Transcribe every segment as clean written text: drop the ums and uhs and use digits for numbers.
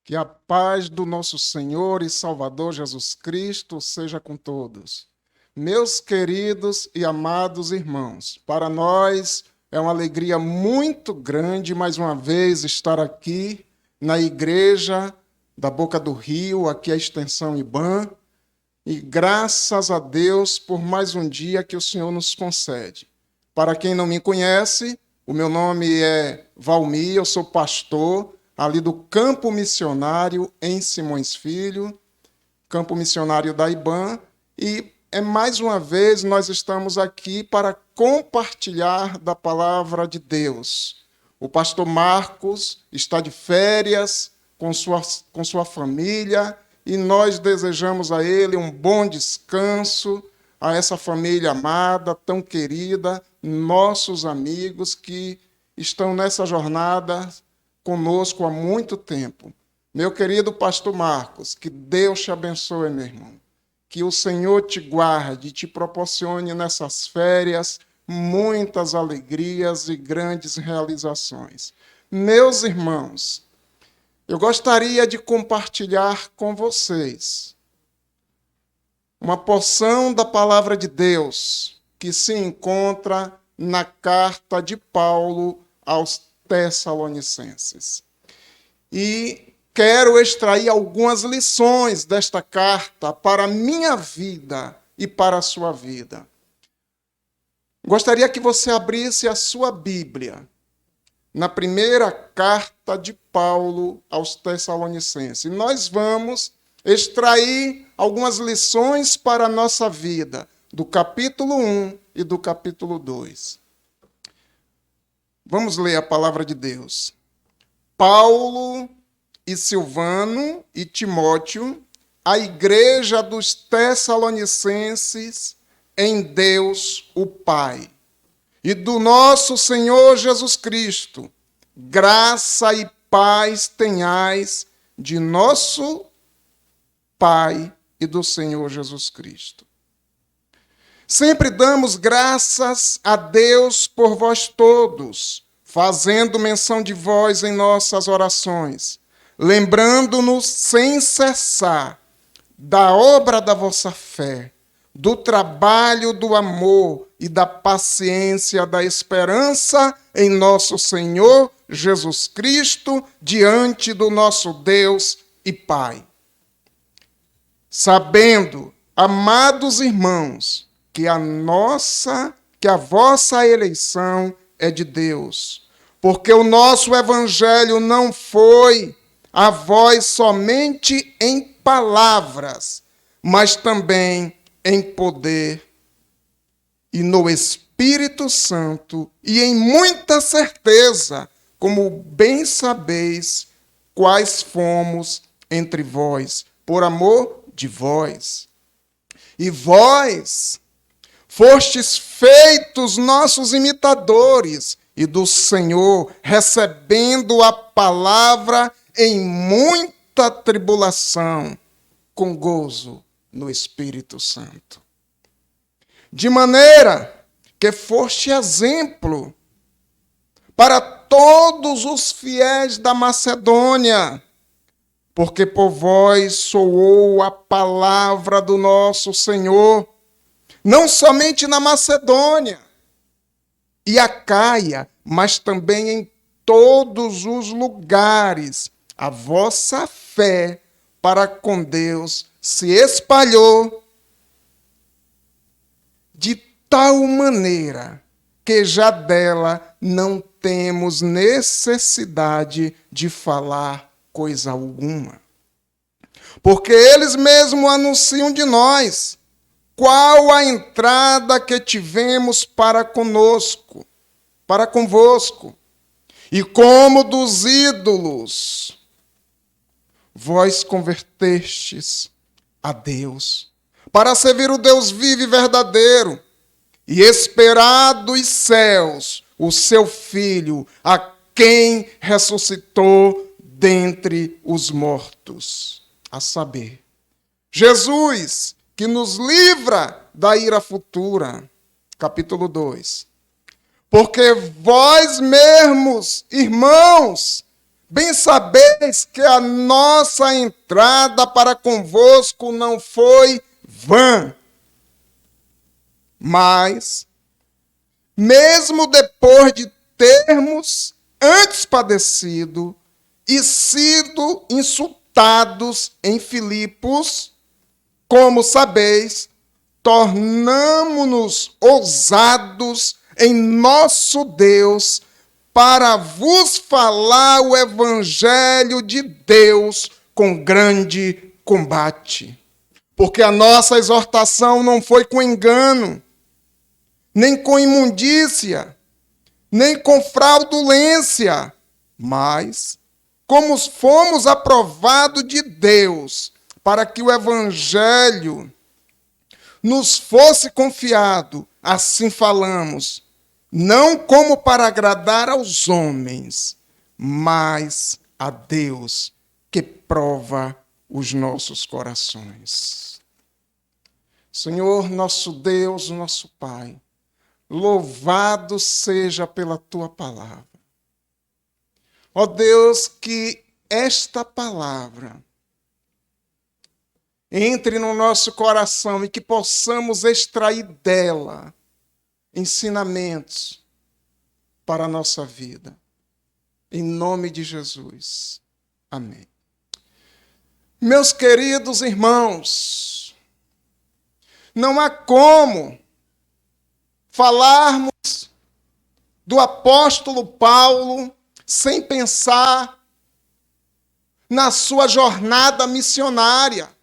Que a paz do nosso Senhor e Salvador Jesus Cristo seja com todos. Meus queridos e amados irmãos, para nós é uma alegria muito grande mais uma vez estar aqui na igreja da Boca do Rio, aqui a extensão IBAN, e graças a Deus por mais um dia que o Senhor nos concede. Para quem não me conhece, o meu nome é Valmir, eu sou pastor ali do Campo Missionário em Simões Filho, Campo Missionário da IBAN, e mais uma vez nós estamos aqui para compartilhar da palavra de Deus. O pastor Marcos está de férias com sua família e nós desejamos a ele um bom descanso, a essa família amada, tão querida, nossos amigos que estão nessa jornada conosco há muito tempo. Meu querido pastor Marcos, que Deus te abençoe, meu irmão. Que o Senhor te guarde e te proporcione nessas férias muitas alegrias e grandes realizações. Meus irmãos, eu gostaria de compartilhar com vocês uma porção da palavra de Deus que se encontra na carta de Paulo aos Tessalonicenses. E quero extrair algumas lições desta carta para a minha vida e para a sua vida. Gostaria que você abrisse a sua Bíblia na primeira carta de Paulo aos Tessalonicenses. Nós vamos extrair algumas lições para a nossa vida, do capítulo 1 e do capítulo 2. Vamos ler a palavra de Deus. Paulo e Silvano e Timóteo, a igreja dos Tessalonicenses em Deus o Pai, e do nosso Senhor Jesus Cristo, graça e paz tenhais de nosso Pai e do Senhor Jesus Cristo. Sempre damos graças a Deus por vós todos, fazendo menção de vós em nossas orações, lembrando-nos sem cessar da obra da vossa fé, do trabalho do amor e da paciência da esperança em nosso Senhor Jesus Cristo, diante do nosso Deus e Pai. Sabendo, amados irmãos, que a vossa eleição é de Deus, porque o nosso evangelho não foi a vós somente em palavras, mas também em poder e no Espírito Santo e em muita certeza, como bem sabeis quais fomos entre vós, por amor de vós. E vós fostes feitos nossos imitadores e do Senhor, recebendo a palavra em muita tribulação, com gozo no Espírito Santo. De maneira que foste exemplo para todos os fiéis da Macedônia, porque por vós soou a palavra do nosso Senhor, não somente na Macedônia e Acaia, mas também em todos os lugares. A vossa fé para com Deus se espalhou de tal maneira que já dela não temos necessidade de falar coisa alguma. Porque eles mesmos anunciam de nós qual a entrada que tivemos para convosco, e como dos ídolos vós convertestes a Deus, para servir o Deus vivo e verdadeiro, e esperar dos céus o seu Filho, a quem ressuscitou dentre os mortos, a saber, Jesus, que nos livra da ira futura. Capítulo 2. Porque vós mesmos, irmãos, Bem sabeis que a nossa entrada para convosco não foi vã, mas, mesmo depois de termos antes padecido e sido insultados em Filipos, como sabeis, tornamo-nos ousados em nosso Deus para vos falar o evangelho de Deus com grande combate. Porque a nossa exortação não foi com engano, nem com imundícia, nem com fraudulência, mas como fomos aprovados de Deus, para que o evangelho nos fosse confiado, assim falamos, não como para agradar aos homens, mas a Deus que prova os nossos corações. Senhor, nosso Deus, nosso Pai, louvado seja pela tua palavra. Ó Deus, que esta palavra entre no nosso coração e que possamos extrair dela ensinamentos para a nossa vida. Em nome de Jesus. Amém. Meus queridos irmãos, não há como falarmos do apóstolo Paulo sem pensar na sua jornada missionária.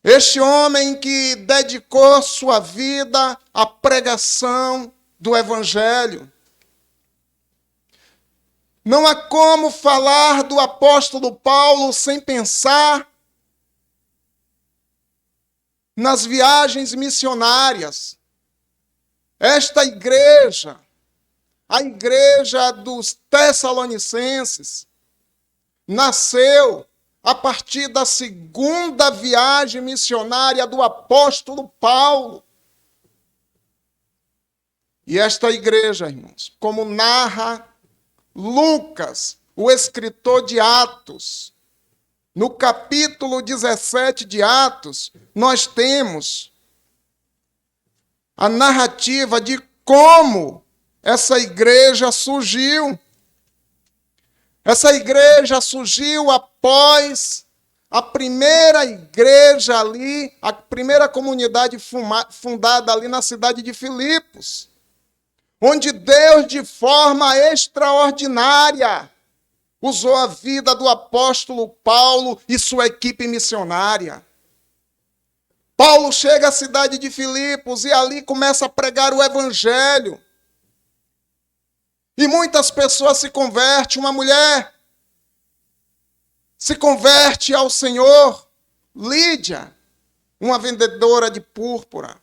Este homem que dedicou sua vida à pregação do Evangelho. Não há como falar do apóstolo Paulo sem pensar nas viagens missionárias. Esta igreja, a igreja dos Tessalonicenses, nasceu a partir da segunda viagem missionária do apóstolo Paulo. E esta igreja, irmãos, como narra Lucas, o escritor de Atos, no capítulo 17 de Atos, nós temos a narrativa de como essa igreja surgiu. Essa igreja surgiu após a primeira igreja ali, a primeira comunidade fundada ali na cidade de Filipos, onde Deus, de forma extraordinária, usou a vida do apóstolo Paulo e sua equipe missionária. Paulo chega à cidade de Filipos e ali começa a pregar o evangelho. E muitas pessoas se convertem. Uma mulher se converte ao Senhor, Lídia, uma vendedora de púrpura.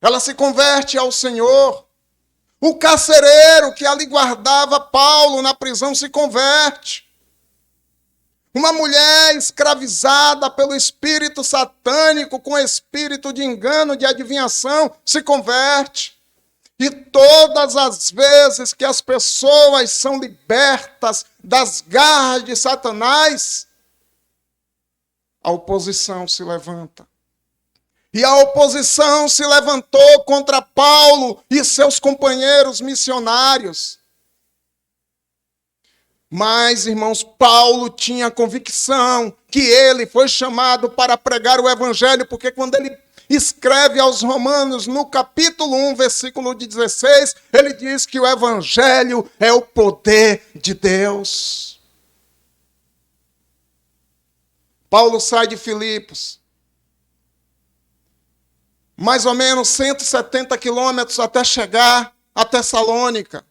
Ela se converte ao Senhor. O carcereiro que ali guardava Paulo na prisão se converte. Uma mulher escravizada pelo espírito satânico, com espírito de engano, de adivinhação, se converte. E todas as vezes que as pessoas são libertas das garras de Satanás, a oposição se levanta. E a oposição se levantou contra Paulo e seus companheiros missionários. Mas, irmãos, Paulo tinha convicção que ele foi chamado para pregar o evangelho, porque quando ele escreve aos Romanos, no capítulo 1, versículo 16, ele diz que o evangelho é o poder de Deus. Paulo sai de Filipos, mais ou menos 170 quilômetros até chegar a Tessalônica.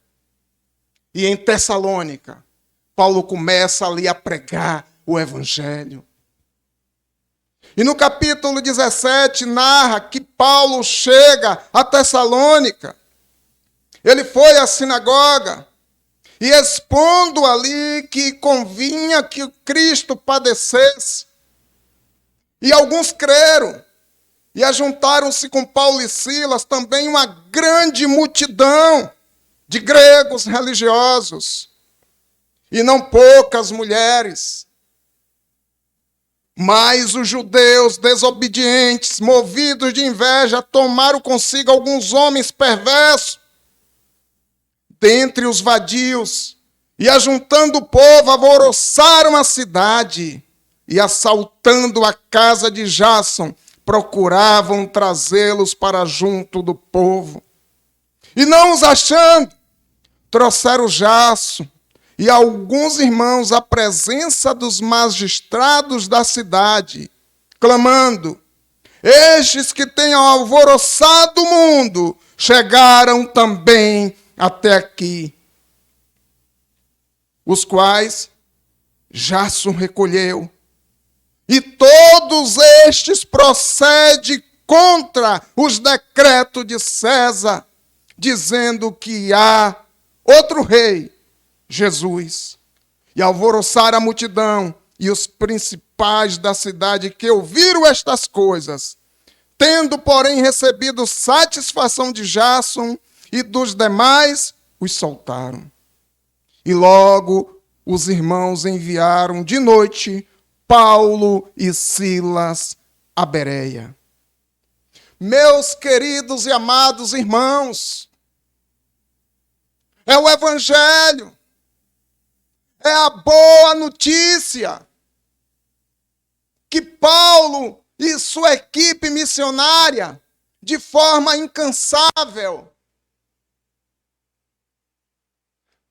E em Tessalônica, Paulo começa ali a pregar o evangelho. E no capítulo 17 narra que Paulo chega a Tessalônica. Ele foi à sinagoga e expondo ali que convinha que Cristo padecesse. E alguns creram. E ajuntaram-se com Paulo e Silas também uma grande multidão de gregos religiosos. e não poucas mulheres. Mas os judeus desobedientes, movidos de inveja, tomaram consigo alguns homens perversos dentre os vadios, e ajuntando o povo, alvoroçaram a cidade, e assaltando a casa de Jasson, procuravam trazê-los para junto do povo. E não os achando, trouxeram Jasson e alguns irmãos à presença dos magistrados da cidade, clamando: estes que têm alvoroçado o mundo chegaram também até aqui. Os quais Jasson recolheu. E todos estes procedem contra os decretos de César, dizendo que há outro rei, Jesus. E alvoroçaram a multidão e os principais da cidade que ouviram estas coisas, tendo, porém, recebido satisfação de Jasson e dos demais, os soltaram. E logo os irmãos enviaram de noite Paulo e Silas a Bereia. Meus queridos e amados irmãos, é o Evangelho, é a boa notícia que Paulo e sua equipe missionária, de forma incansável,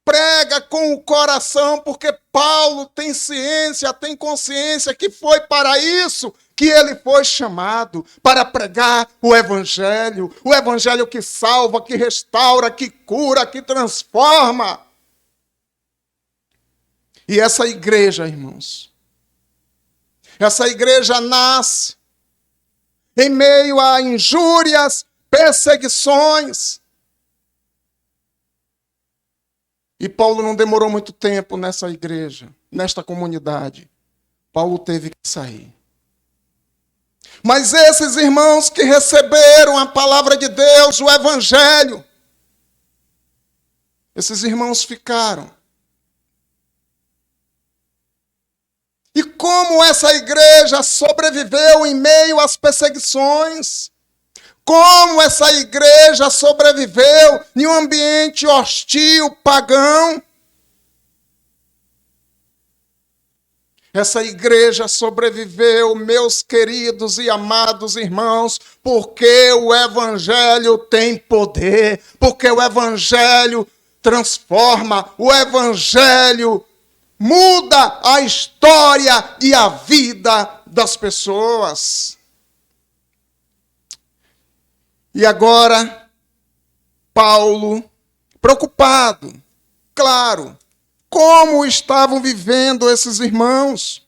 prega com o coração, porque Paulo tem ciência, tem consciência que foi para isso que ele foi chamado, para pregar o Evangelho que salva, que restaura, que cura, que transforma. E essa igreja, irmãos, essa igreja nasce em meio a injúrias, perseguições. E Paulo não demorou muito tempo nessa igreja, nesta comunidade. Paulo teve que sair. Mas esses irmãos que receberam a palavra de Deus, o Evangelho, esses irmãos ficaram. E como essa igreja sobreviveu em meio às perseguições? Como essa igreja sobreviveu em um ambiente hostil, pagão? Essa igreja sobreviveu, meus queridos e amados irmãos, porque o Evangelho tem poder, porque o Evangelho transforma, o Evangelho muda a história e a vida das pessoas. E agora, Paulo, preocupado, claro, como estavam vivendo esses irmãos?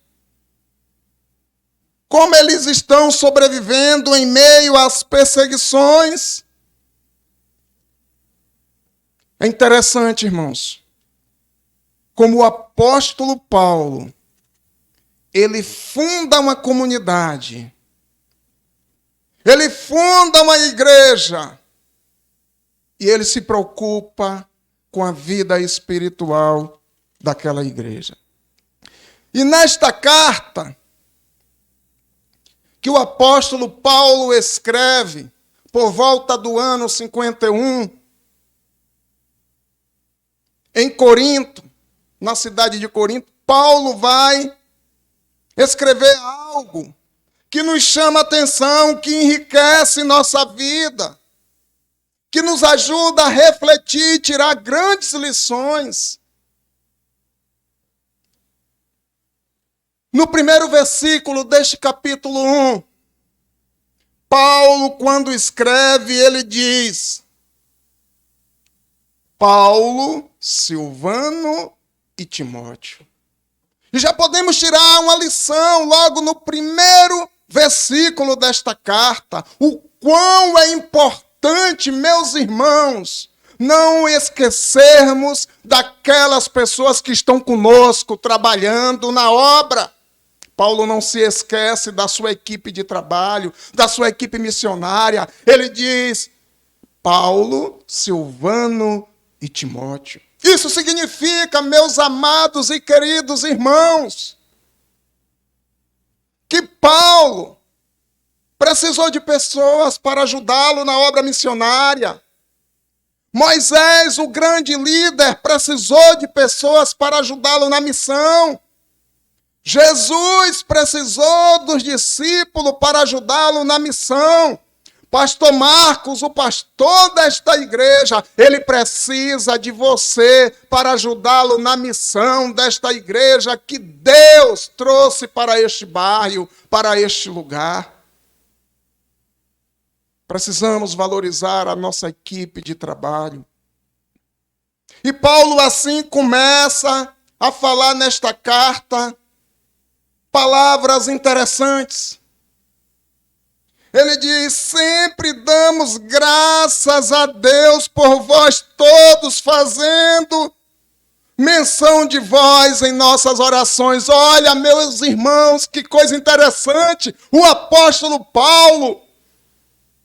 Como eles estão sobrevivendo em meio às perseguições? É interessante, irmãos, como o apóstolo Paulo, ele funda uma comunidade, ele funda uma igreja, e ele se preocupa com a vida espiritual daquela igreja. E nesta carta, que o apóstolo Paulo escreve, por volta do ano 51, em Corinto, na cidade de Corinto, Paulo vai escrever algo que nos chama a atenção, que enriquece nossa vida, que nos ajuda a refletir, tirar grandes lições. No primeiro versículo deste capítulo 1, Paulo, quando escreve, ele diz: Paulo, Silvano e Timóteo. E já podemos tirar uma lição logo no primeiro versículo desta carta. O quão é importante, meus irmãos, não esquecermos daquelas pessoas que estão conosco, trabalhando na obra. Paulo não se esquece da sua equipe de trabalho, da sua equipe missionária. Ele diz: Paulo, Silvano e Timóteo. Isso significa, meus amados e queridos irmãos, que Paulo precisou de pessoas para ajudá-lo na obra missionária. Moisés, o grande líder, precisou de pessoas para ajudá-lo na missão. Jesus precisou dos discípulos para ajudá-lo na missão. Pastor Marcos, o pastor desta igreja, ele precisa de você para ajudá-lo na missão desta igreja que Deus trouxe para este bairro, para este lugar. Precisamos valorizar a nossa equipe de trabalho. E Paulo assim começa a falar nesta carta palavras interessantes. Ele diz: sempre damos graças a Deus por vós todos, fazendo menção de vós em nossas orações. Olha, meus irmãos, que coisa interessante. O apóstolo Paulo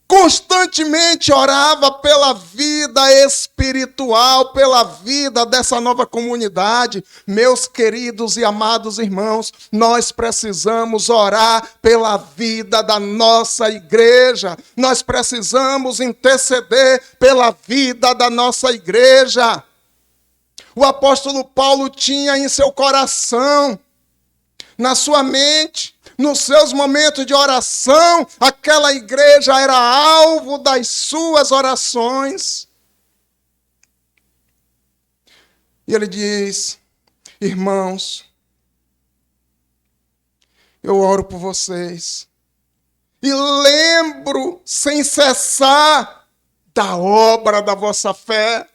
constantemente orava pela vida espiritual, pela vida dessa nova comunidade. Meus queridos e amados irmãos, nós precisamos orar pela vida da nossa igreja. Nós precisamos interceder pela vida da nossa igreja. O apóstolo Paulo tinha em seu coração, na sua mente, nos seus momentos de oração, aquela igreja era alvo das suas orações. E ele diz: irmãos, eu oro por vocês e lembro sem cessar da obra da vossa fé.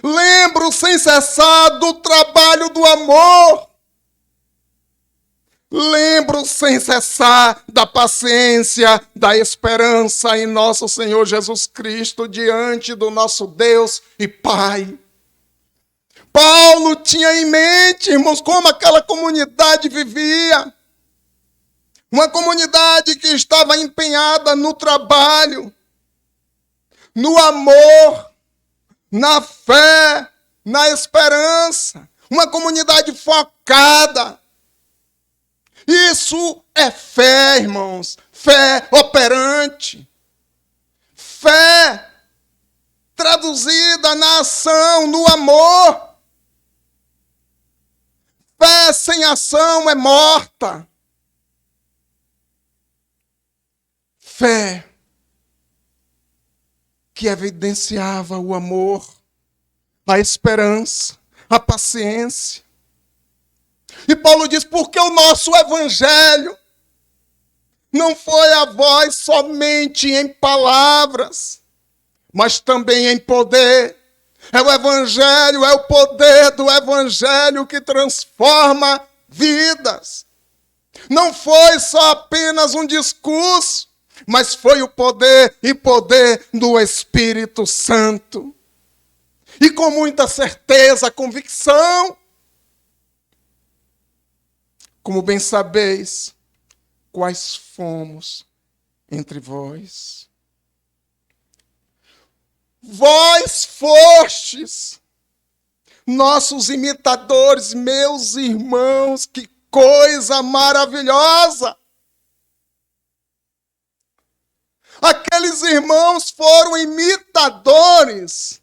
Lembro sem cessar do trabalho do amor. Lembro sem cessar da paciência, da esperança em nosso Senhor Jesus Cristo diante do nosso Deus e Pai. Paulo tinha em mente, irmãos, como aquela comunidade vivia. Uma comunidade que estava empenhada no trabalho, no amor, na fé, na esperança. Uma comunidade focada. Isso é fé, irmãos. Fé operante. Fé traduzida na ação, no amor. Fé sem ação é morta. Fé que evidenciava o amor, a esperança, a paciência. E Paulo diz: porque o nosso evangelho não foi a vós somente em palavras, mas também em poder. É o evangelho, é o poder do evangelho que transforma vidas. Não foi só apenas um discurso, mas foi o poder e poder do Espírito Santo. E com muita certeza, convicção, como bem sabeis, quais fomos entre vós. Vós fostes nossos imitadores, meus irmãos, que coisa maravilhosa! Aqueles irmãos foram imitadores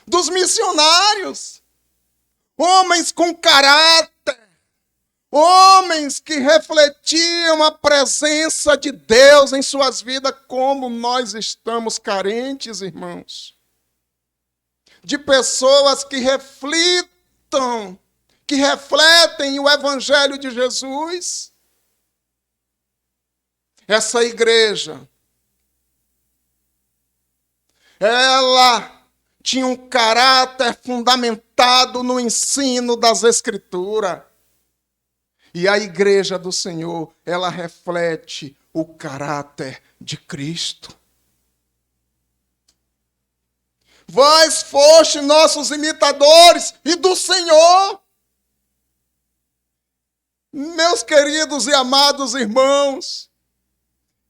dos missionários, homens com caráter, homens que refletiam a presença de Deus em suas vidas. Como nós estamos carentes, irmãos, de pessoas que refletem o Evangelho de Jesus. Essa igreja, ela tinha um caráter fundamentado no ensino das Escrituras. E a igreja do Senhor, ela reflete o caráter de Cristo. Vós foste nossos imitadores e do Senhor. Meus queridos e amados irmãos,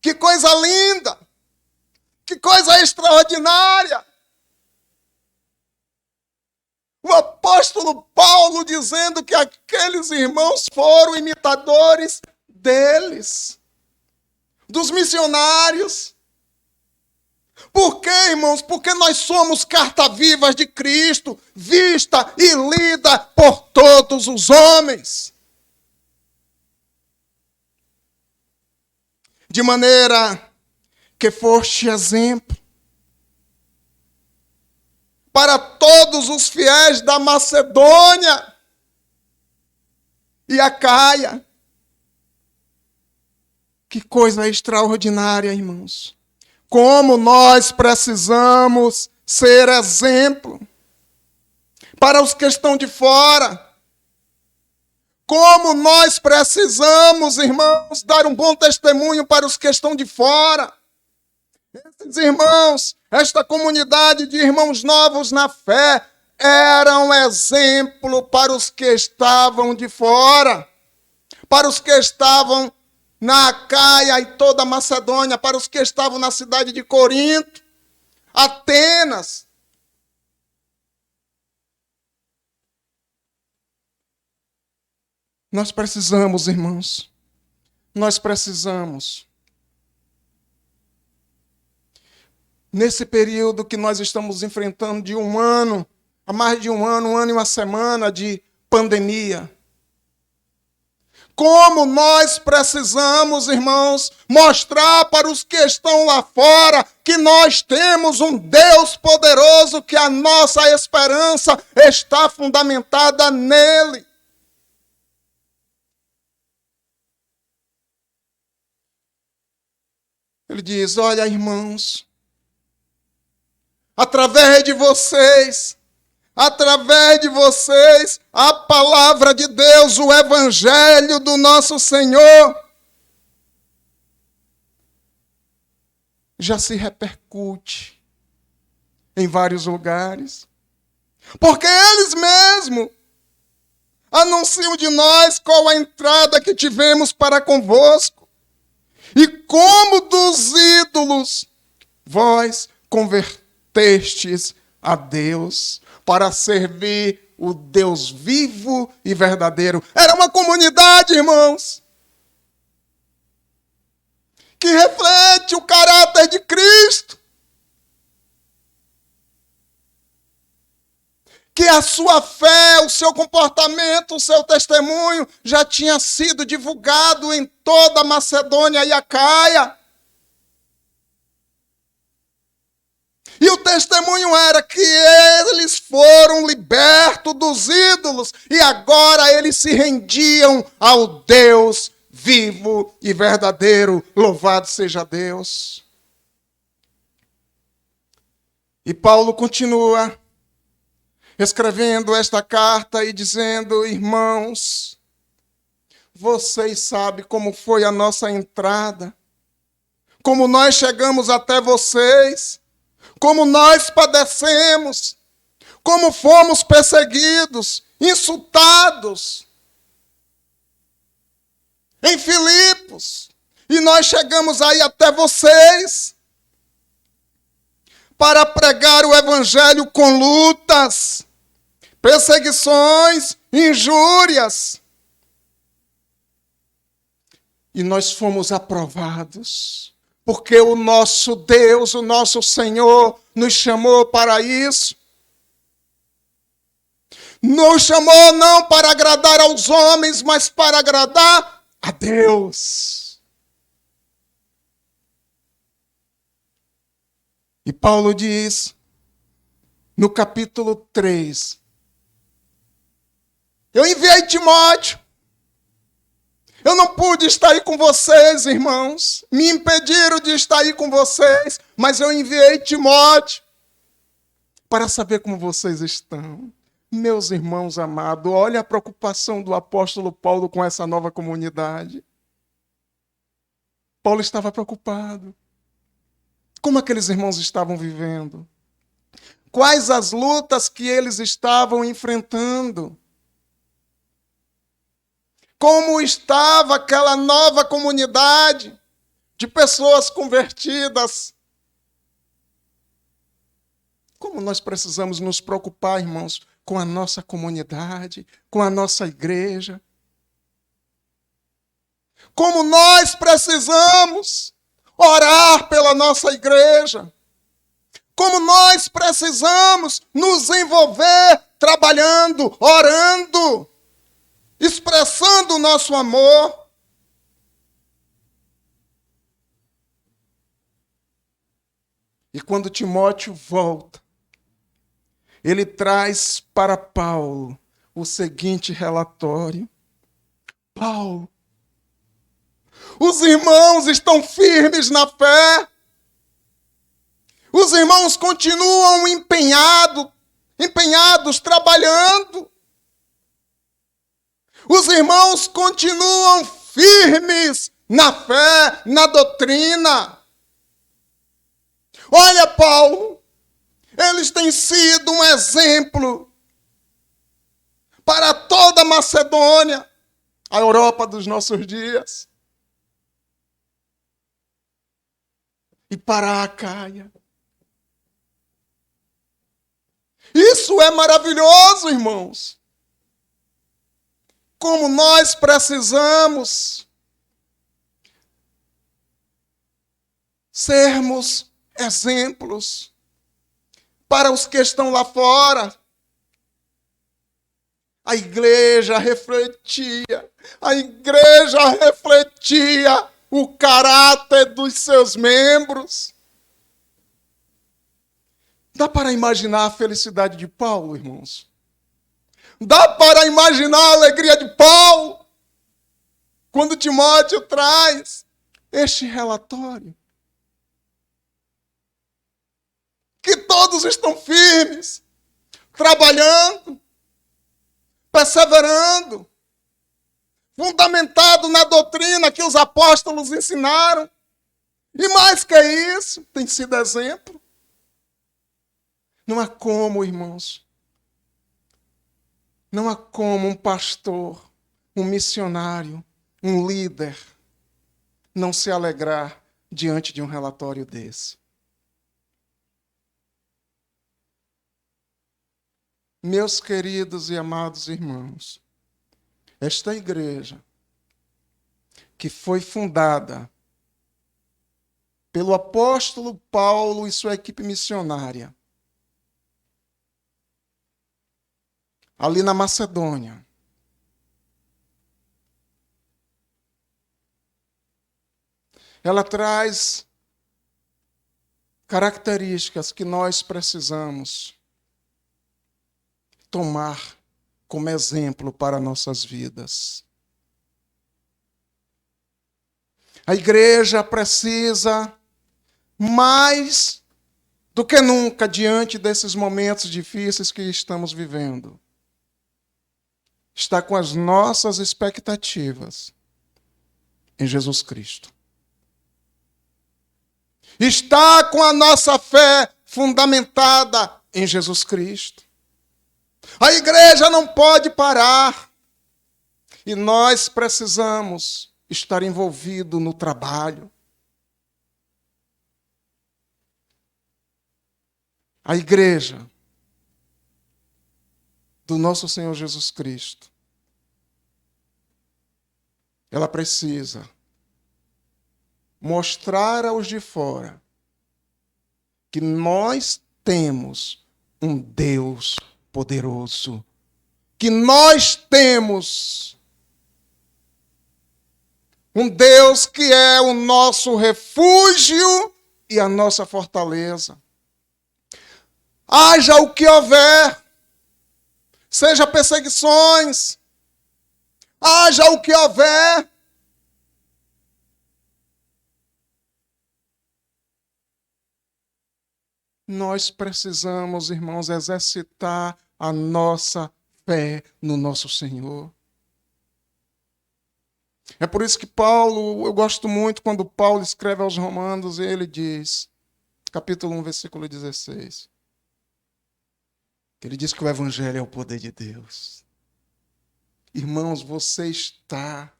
que coisa linda, que coisa extraordinária. apóstolo Paulo dizendo que aqueles irmãos foram imitadores deles, dos missionários. Por quê, irmãos? Porque nós somos carta-vivas de Cristo, vista e lida por todos os homens. De maneira que foste exemplo para todos os fiéis da Macedônia e Acaia. Que coisa extraordinária, irmãos. Como nós precisamos ser exemplo para os que estão de fora. Como nós precisamos, irmãos, dar um bom testemunho para os que estão de fora. Esses irmãos, esta comunidade de irmãos novos na fé, era um exemplo para os que estavam de fora, para os que estavam na Acaia e toda a Macedônia, para os que estavam na cidade de Corinto, Atenas. Nós precisamos, irmãos, nós precisamos. Nesse período que nós estamos enfrentando de um ano, há mais de um ano e uma semana de pandemia. Como nós precisamos, irmãos, mostrar para os que estão lá fora que nós temos um Deus poderoso, que a nossa esperança está fundamentada nele. Ele diz: olha, irmãos, através de vocês, a palavra de Deus, o evangelho do nosso Senhor, já se repercute em vários lugares. Porque eles mesmos anunciam de nós qual a entrada que tivemos para convosco. E como dos ídolos vós convertestes a Deus para servir o Deus vivo e verdadeiro. Era uma comunidade, irmãos, que reflete o caráter de Cristo. Que a sua fé, o seu comportamento, o seu testemunho já tinha sido divulgado em toda a Macedônia e Acaia. E o testemunho era que eles foram libertos dos ídolos e agora eles se rendiam ao Deus vivo e verdadeiro. Louvado seja Deus. E Paulo continua escrevendo esta carta e dizendo: irmãos, vocês sabem como foi a nossa entrada, como nós chegamos até vocês, como nós padecemos, como fomos perseguidos, insultados em Filipos, e nós chegamos aí até vocês para pregar o evangelho com lutas, perseguições, injúrias. E nós fomos aprovados. Porque o nosso Deus, o nosso Senhor, nos chamou para isso. Nos chamou não para agradar aos homens, mas para agradar a Deus. E Paulo diz, no capítulo 3, eu enviei Timóteo. Eu não pude estar aí com vocês, irmãos. Me impediram de estar aí com vocês, mas eu enviei Timóteo para saber como vocês estão. Meus irmãos amados, olha a preocupação do apóstolo Paulo com essa nova comunidade. Paulo estava preocupado. Como aqueles irmãos estavam vivendo? Quais as lutas que eles estavam enfrentando? Como estava aquela nova comunidade de pessoas convertidas? Como nós precisamos nos preocupar, irmãos, com a nossa comunidade, com a nossa igreja. Como nós precisamos orar pela nossa igreja. Como nós precisamos nos envolver trabalhando, orando, expressando o nosso amor. E quando Timóteo volta, ele traz para Paulo o seguinte relatório. Paulo, os irmãos estão firmes na fé. Os irmãos continuam empenhados, trabalhando. Os irmãos continuam firmes na fé, na doutrina. Olha, Paulo, eles têm sido um exemplo para toda a Macedônia, a Europa dos nossos dias, e para a Acaia. Isso é maravilhoso, irmãos. Como nós precisamos sermos exemplos para os que estão lá fora. A igreja refletia o caráter dos seus membros. Dá para imaginar a felicidade de Paulo, irmãos? Dá para imaginar a alegria de Paulo quando Timóteo traz este relatório? Que todos estão firmes, trabalhando, perseverando, fundamentado na doutrina que os apóstolos ensinaram. E mais que isso, tem sido exemplo. Não há como, irmãos, não há como um pastor, um missionário, um líder não se alegrar diante de um relatório desse. Meus queridos e amados irmãos, esta igreja que foi fundada pelo apóstolo Paulo e sua equipe missionária, ali na Macedônia, ela traz características que nós precisamos tomar como exemplo para nossas vidas. A igreja precisa, mais do que nunca, diante desses momentos difíceis que estamos vivendo, estar com as nossas expectativas em Jesus Cristo. Estar com a nossa fé fundamentada em Jesus Cristo. A igreja não pode parar. E nós precisamos estar envolvidos no trabalho. A igreja do nosso Senhor Jesus Cristo, ela precisa mostrar aos de fora que nós temos um Deus poderoso, que nós temos um Deus que é o nosso refúgio e a nossa fortaleza. Haja o que houver, seja perseguições, haja o que houver, nós precisamos, irmãos, exercitar a nossa fé no nosso Senhor. É por isso que Paulo, eu gosto muito quando Paulo escreve aos Romanos, e ele diz, capítulo 1, versículo 16, que ele diz que o Evangelho é o poder de Deus. Irmãos, você está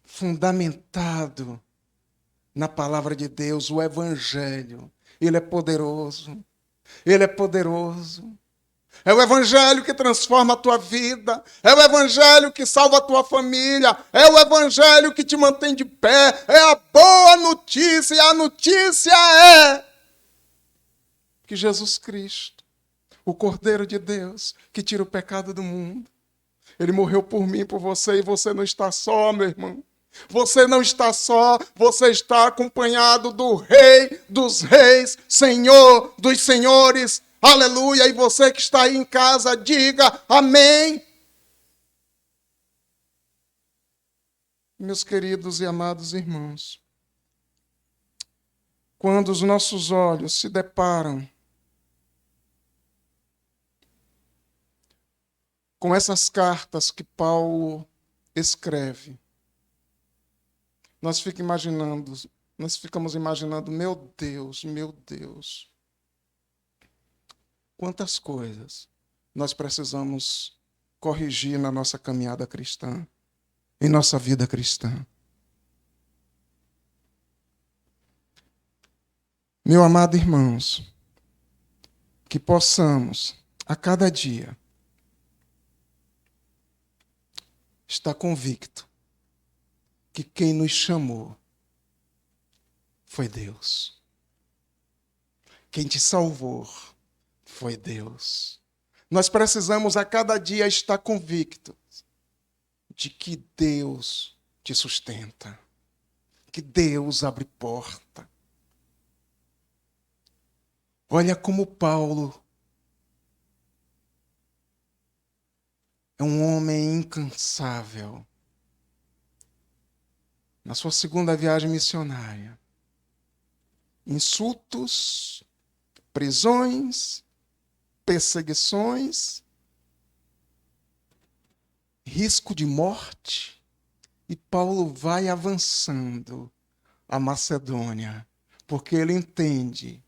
fundamentado na palavra de Deus, o Evangelho. Ele é poderoso. Ele é poderoso. É o evangelho que transforma a tua vida. É o evangelho que salva a tua família. É o evangelho que te mantém de pé. É a boa notícia. E a notícia é que Jesus Cristo, o Cordeiro de Deus, que tira o pecado do mundo, ele morreu por mim, por você, e você não está só, meu irmão. Você não está só, você está acompanhado do Rei dos Reis, Senhor dos Senhores. Aleluia! E você que está aí em casa, diga amém. Meus queridos e amados irmãos, quando os nossos olhos se deparam com essas cartas que Paulo escreve, nós ficamos imaginando, meu Deus, quantas coisas nós precisamos corrigir na nossa caminhada cristã, em nossa vida cristã. Meu amado irmãos, que possamos, a cada dia, estar convicto que quem nos chamou foi Deus. Quem te salvou foi Deus. Nós precisamos a cada dia estar convictos de que Deus te sustenta, que Deus abre porta. Olha como Paulo é um homem incansável. Na sua segunda viagem missionária, insultos, prisões, perseguições, risco de morte, e Paulo vai avançando a Macedônia, porque ele entende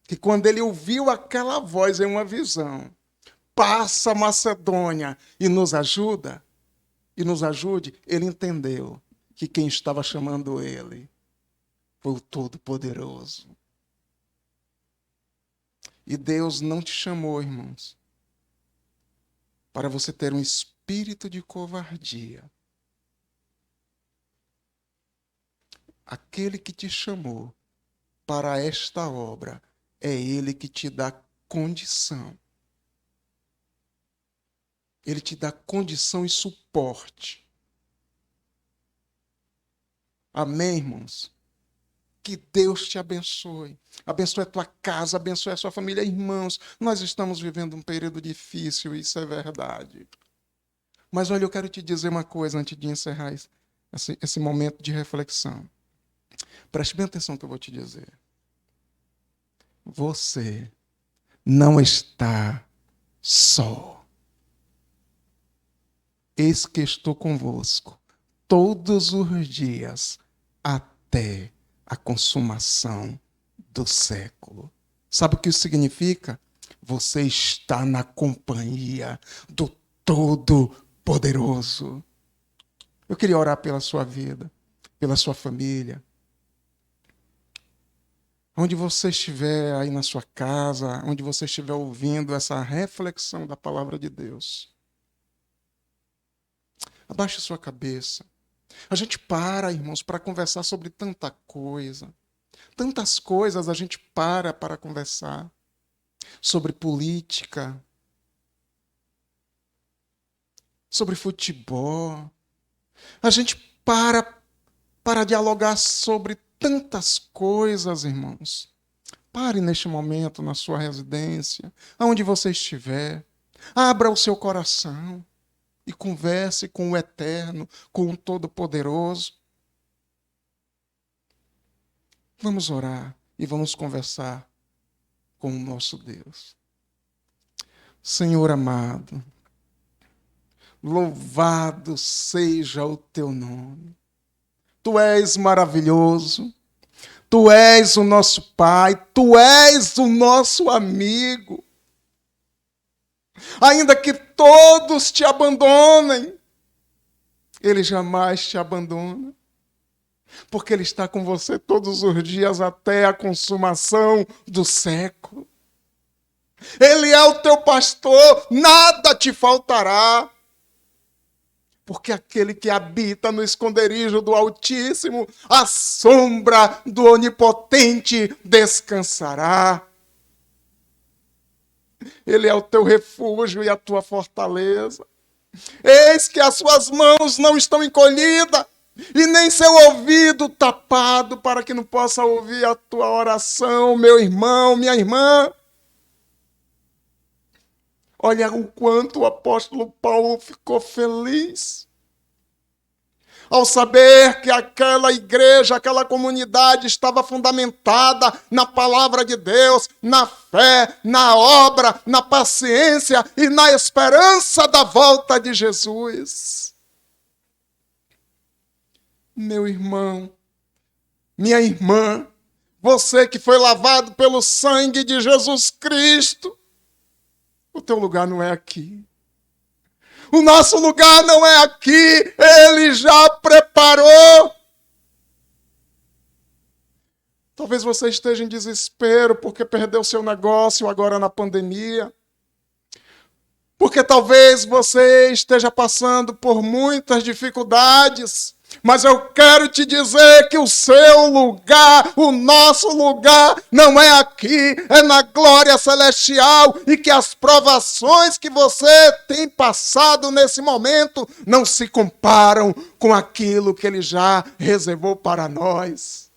que quando ele ouviu aquela voz em uma visão, passa a Macedônia e nos ajude, ele entendeu que quem estava chamando ele foi o Todo-Poderoso. E Deus não te chamou, irmãos, para você ter um espírito de covardia. Aquele que te chamou para esta obra é Ele que te dá condição. Ele te dá condição e suporte. Amém, irmãos? Que Deus te abençoe. Abençoe a tua casa, abençoe a sua família. Irmãos, nós estamos vivendo um período difícil, isso é verdade. Mas olha, eu quero te dizer uma coisa antes de encerrar esse momento de reflexão. Preste bem atenção no que eu vou te dizer. Você não está só. Eis que estou convosco todos os dias até a consumação do século. Sabe o que isso significa? Você está na companhia do Todo-Poderoso. Eu queria orar pela sua vida, pela sua família. Onde você estiver aí na sua casa, onde você estiver ouvindo essa reflexão da palavra de Deus, abaixe sua cabeça. A gente para, irmãos, para conversar sobre tanta coisa. Tantas coisas a gente para conversar. Sobre política, sobre futebol. A gente para dialogar sobre tantas coisas, irmãos. Pare neste momento na sua residência, aonde você estiver. Abra o seu coração e converse com o Eterno, com o Todo-Poderoso. Vamos orar e vamos conversar com o nosso Deus. Senhor amado, louvado seja o teu nome. Tu és maravilhoso, tu és o nosso Pai, tu és o nosso amigo. Ainda que todos te abandonem, Ele jamais te abandona, porque Ele está com você todos os dias até a consumação do século. Ele é o teu pastor, nada te faltará. Porque aquele que habita no esconderijo do Altíssimo, à sombra do Onipotente descansará. Ele é o teu refúgio e a tua fortaleza. Eis que as suas mãos não estão encolhidas, e nem seu ouvido tapado, para que não possa ouvir a tua oração, meu irmão, minha irmã. Olha o quanto o apóstolo Paulo ficou feliz ao saber que aquela igreja, aquela comunidade estava fundamentada na palavra de Deus, na fé, na obra, na paciência e na esperança da volta de Jesus. Meu irmão, minha irmã, você que foi lavado pelo sangue de Jesus Cristo, o teu lugar não é aqui. O nosso lugar não é aqui. Ele já preparou. Talvez você esteja em desespero porque perdeu seu negócio agora na pandemia. Porque talvez você esteja passando por muitas dificuldades. Mas eu quero te dizer que o seu lugar, o nosso lugar, não é aqui, é na glória celestial, e que as provações que você tem passado nesse momento não se comparam com aquilo que Ele já reservou para nós.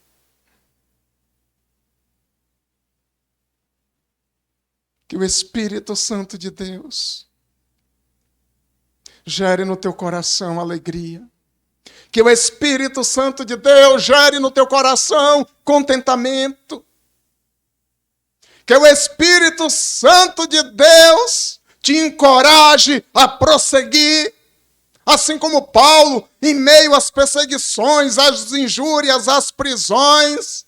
Que o Espírito Santo de Deus gere no teu coração alegria. Que o Espírito Santo de Deus gere no teu coração contentamento. Que o Espírito Santo de Deus te encoraje a prosseguir. Assim como Paulo, em meio às perseguições, às injúrias, às prisões,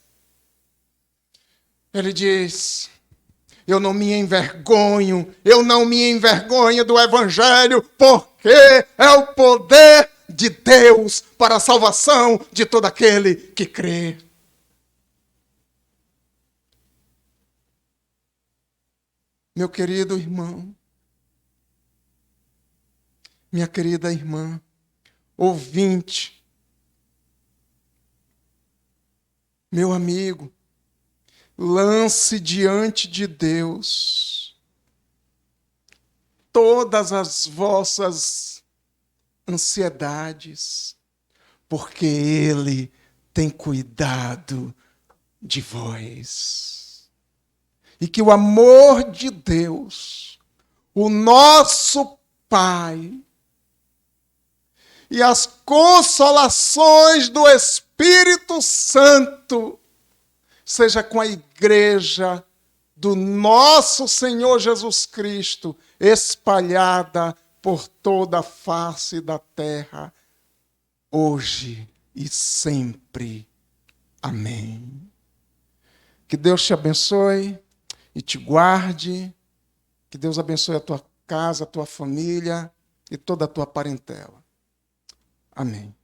ele diz: eu não me envergonho do Evangelho, porque é o poder de Deus para a salvação de todo aquele que crê. Meu querido irmão, minha querida irmã, ouvinte, meu amigo, lance diante de Deus todas as vossas ansiedades, porque Ele tem cuidado de vós. E que o amor de Deus, o nosso Pai, e as consolações do Espírito Santo seja com a igreja do nosso Senhor Jesus Cristo, espalhada por toda a face da terra, hoje e sempre. Amém. Que Deus te abençoe e te guarde. Que Deus abençoe a tua casa, a tua família e toda a tua parentela. Amém.